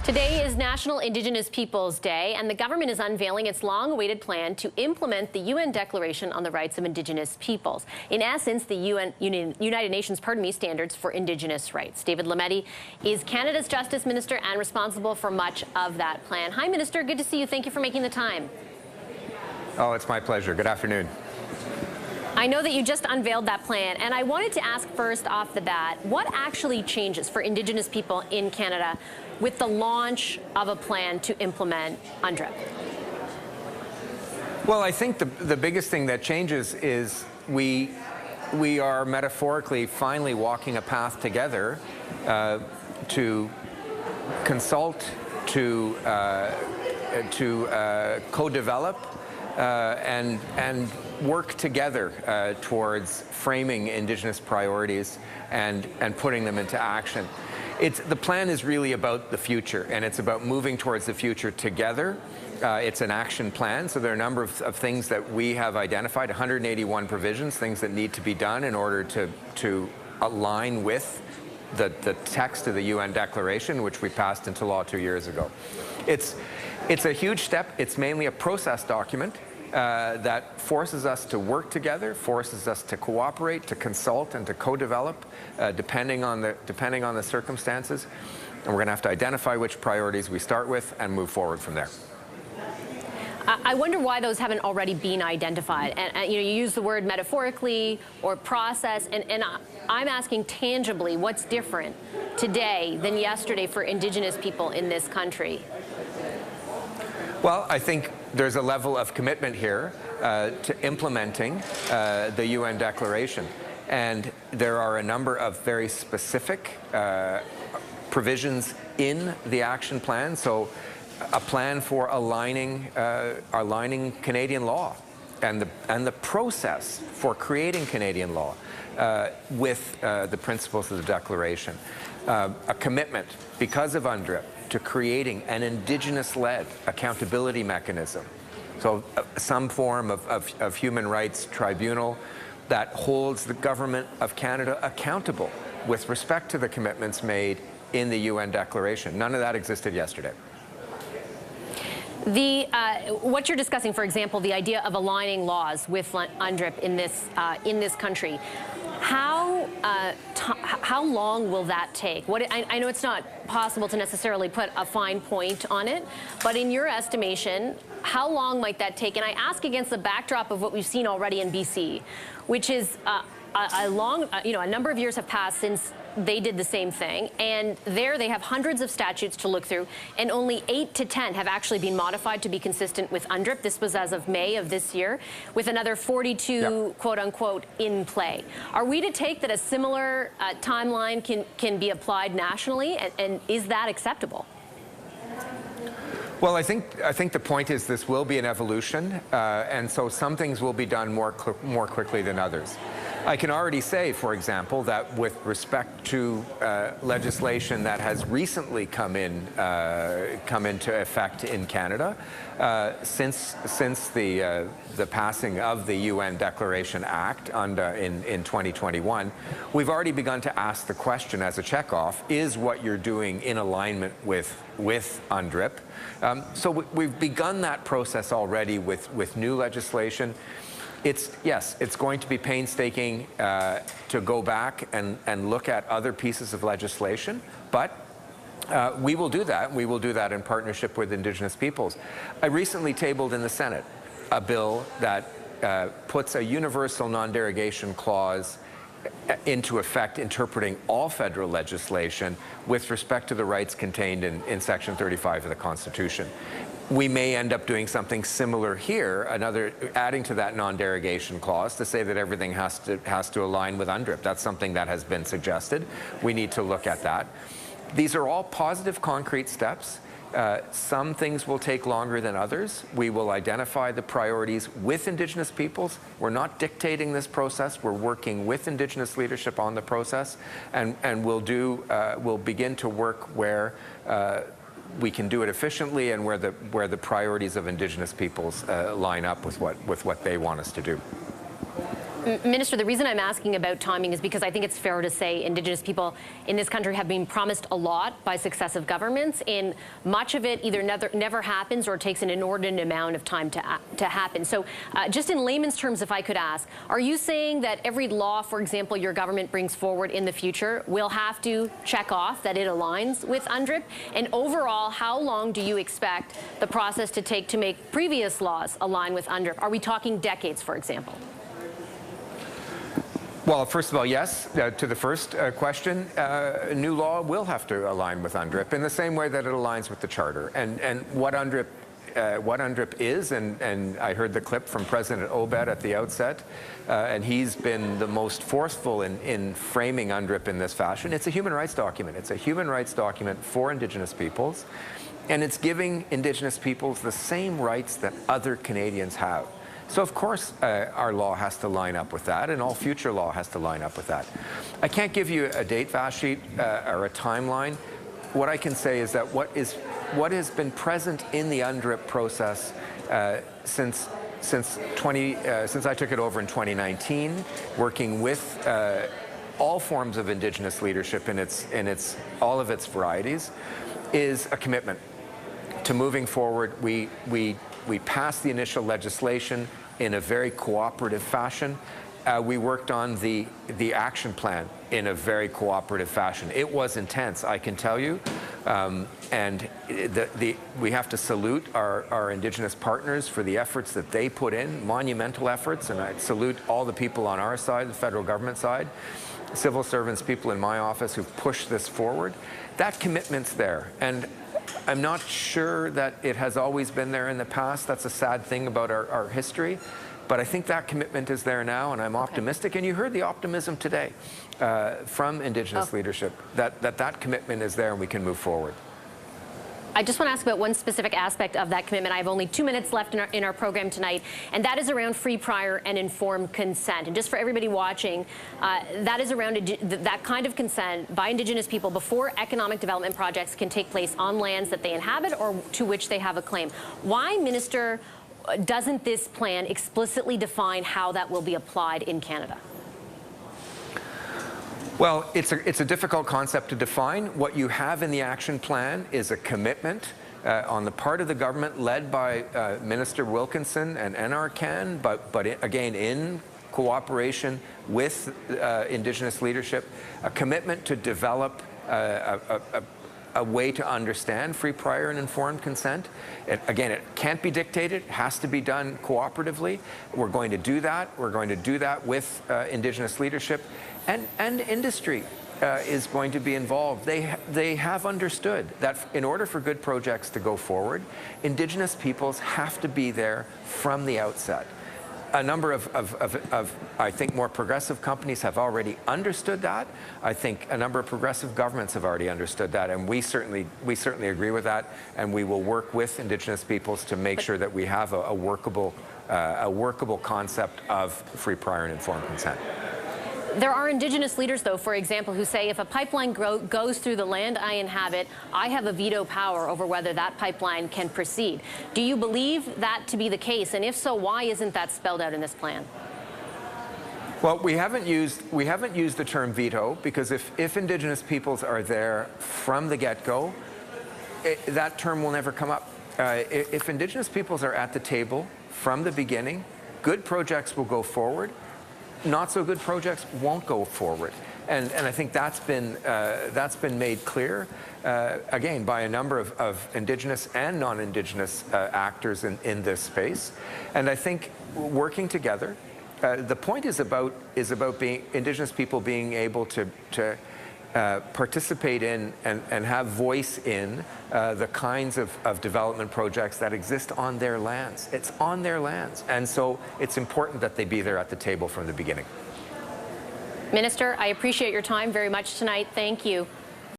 Today is National Indigenous Peoples Day, and the government is unveiling its long-awaited plan to implement the UN Declaration on the Rights of Indigenous Peoples. In essence, the United Nations standards for Indigenous rights. David Lametti is Canada's Justice Minister and responsible for much of that plan. Hi, Minister. Good to see you. Thank you for making the time. Oh, it's my pleasure. Good afternoon. I know that you just unveiled that plan, and I wanted to ask first off the bat, what actually changes for Indigenous people in Canada with the launch of a plan to implement UNDRIP? Well, I think the biggest thing that changes is we are metaphorically finally walking a path together to consult, to co-develop, and work together towards framing Indigenous priorities and putting them into action. The plan is really about the future, and it's about moving towards the future together. It's an action plan, so there are a number of things that we have identified, 181 provisions, things that need to be done in order to align with the text of the UN Declaration, which we passed into law 2 years ago. It's a huge step. It's mainly a process document that forces us to work together, forces us to cooperate, to consult, and to co-develop, depending on the circumstances. And we're going to have to identify which priorities we start with and move forward from there. I wonder why those haven't already been identified. And you use the word metaphorically or process, and I'm asking tangibly, what's different today than yesterday for Indigenous people in this country? Well, I think there's a level of commitment here to implementing the UN Declaration. And there are a number of very specific provisions in the action plan. So a plan for aligning Canadian law and the process for creating Canadian law with the principles of the Declaration. A commitment, because of UNDRIP, to creating an Indigenous-led accountability mechanism. So some form of human rights tribunal that holds the government of Canada accountable with respect to the commitments made in the UN Declaration. None of that existed yesterday. What you're discussing, for example, the idea of aligning laws with UNDRIP in this country, how long will that take? I know it's not possible to necessarily put a fine point on it, but in your estimation, how long might that take? And I ask against the backdrop of what we've seen already in BC, which is a number of years have passed since they did the same thing, and there they have hundreds of statutes to look through, and only 8 to 10 have actually been modified to be consistent with UNDRIP. This was as of May of this year, with another 42, quote-unquote, in play. Are we to take that a similar timeline can be applied nationally, and is that acceptable? Well, I think the point is this will be an evolution, and so some things will be done more quickly than others. I can already say, for example, that with respect to legislation that has recently come into effect in Canada, since the passing of the UN Declaration Act in 2021, we've already begun to ask the question as a checkoff: is what you're doing in alignment with UNDRIP? So we've begun that process already with new legislation. Yes, it's going to be painstaking to go back and look at other pieces of legislation, but we will do that. We will do that in partnership with Indigenous peoples. I recently tabled in the Senate a bill that puts a universal non-derogation clause into effect, interpreting all federal legislation with respect to the rights contained in Section 35 of the Constitution. We may end up doing something similar here, adding to that non-derogation clause to say that everything has to align with UNDRIP. That's something that has been suggested. We need to look at that. These are all positive, concrete steps. Some things will take longer than others. We will identify the priorities with Indigenous peoples. We're not dictating this process. We're working with Indigenous leadership on the process, and we'll begin to work where we can do it efficiently and where the priorities of Indigenous peoples line up with what they want us to do. Minister, the reason I'm asking about timing is because I think it's fair to say Indigenous people in this country have been promised a lot by successive governments, and much of it either never happens or takes an inordinate amount of time to happen. So just in layman's terms, if I could ask, are you saying that every law, for example, your government brings forward in the future will have to check off that it aligns with UNDRIP? And overall, how long do you expect the process to take to make previous laws align with UNDRIP? Are we talking decades, for example? Well, first of all, yes, to the first question, new law will have to align with UNDRIP in the same way that it aligns with the Charter. And what UNDRIP is, and I heard the clip from President Obed at the outset, and he's been the most forceful in framing UNDRIP in this fashion. It's a human rights document. It's a human rights document for Indigenous peoples, and it's giving Indigenous peoples the same rights that other Canadians have. So, of course, our law has to line up with that, and all future law has to line up with that. I can't give you a date, Vassy, or a timeline. What I can say is that what has been present in the UNDRIP process since I took it over in 2019, working with all forms of Indigenous leadership in all of its varieties, is a commitment to moving forward. We passed the initial legislation in a very cooperative fashion. We worked on the action plan in a very cooperative fashion. It was intense, I can tell you. And we have to salute our Indigenous partners for the efforts that they put in, monumental efforts. And I salute all the people on our side, the federal government side, civil servants, people in my office who've pushed this forward. That commitment's there. And I'm not sure that it has always been there in the past. That's a sad thing about our history. But I think that commitment is there now, and I'm optimistic. And you heard the optimism today from Indigenous leadership that commitment is there and we can move forward. I just want to ask about one specific aspect of that commitment. I have only 2 minutes left in our program tonight, and that is around free, prior, and informed consent. And just for everybody watching, that is around that kind of consent by Indigenous people before economic development projects can take place on lands that they inhabit or to which they have a claim. Why, Minister, doesn't this plan explicitly define how that will be applied in Canada? Well, it's a difficult concept to define. What you have in the action plan is a commitment on the part of the government led by Minister Wilkinson and NRCan, but again in cooperation with Indigenous leadership, a commitment to develop a way to understand free, prior, and informed consent. Again, it can't be dictated. It has to be done cooperatively. We're going to do that. We're going to do that with Indigenous leadership. And industry is going to be involved. They have understood that in order for good projects to go forward, Indigenous peoples have to be there from the outset. A number of I think, more progressive companies have already understood that. I think a number of progressive governments have already understood that, and we certainly agree with that, and we will work with Indigenous peoples to make sure that we have a workable concept of free, prior, and informed consent. There are Indigenous leaders, though, for example, who say if a pipeline goes through the land I inhabit, I have a veto power over whether that pipeline can proceed. Do you believe that to be the case? And if so, why isn't that spelled out in this plan? Well, we haven't used the term veto because if Indigenous peoples are there from the get-go, that term will never come up. If Indigenous peoples are at the table from the beginning, good projects will go forward. Not so good projects won't go forward, and I think that's been made clear again by a number of Indigenous and non-Indigenous actors in this space, and I think working together. The point is about being Indigenous people being able to participate in and have voice in the kinds of development projects that exist on their lands. It's on their lands. And so it's important that they be there at the table from the beginning. Minister, I appreciate your time very much tonight. Thank you.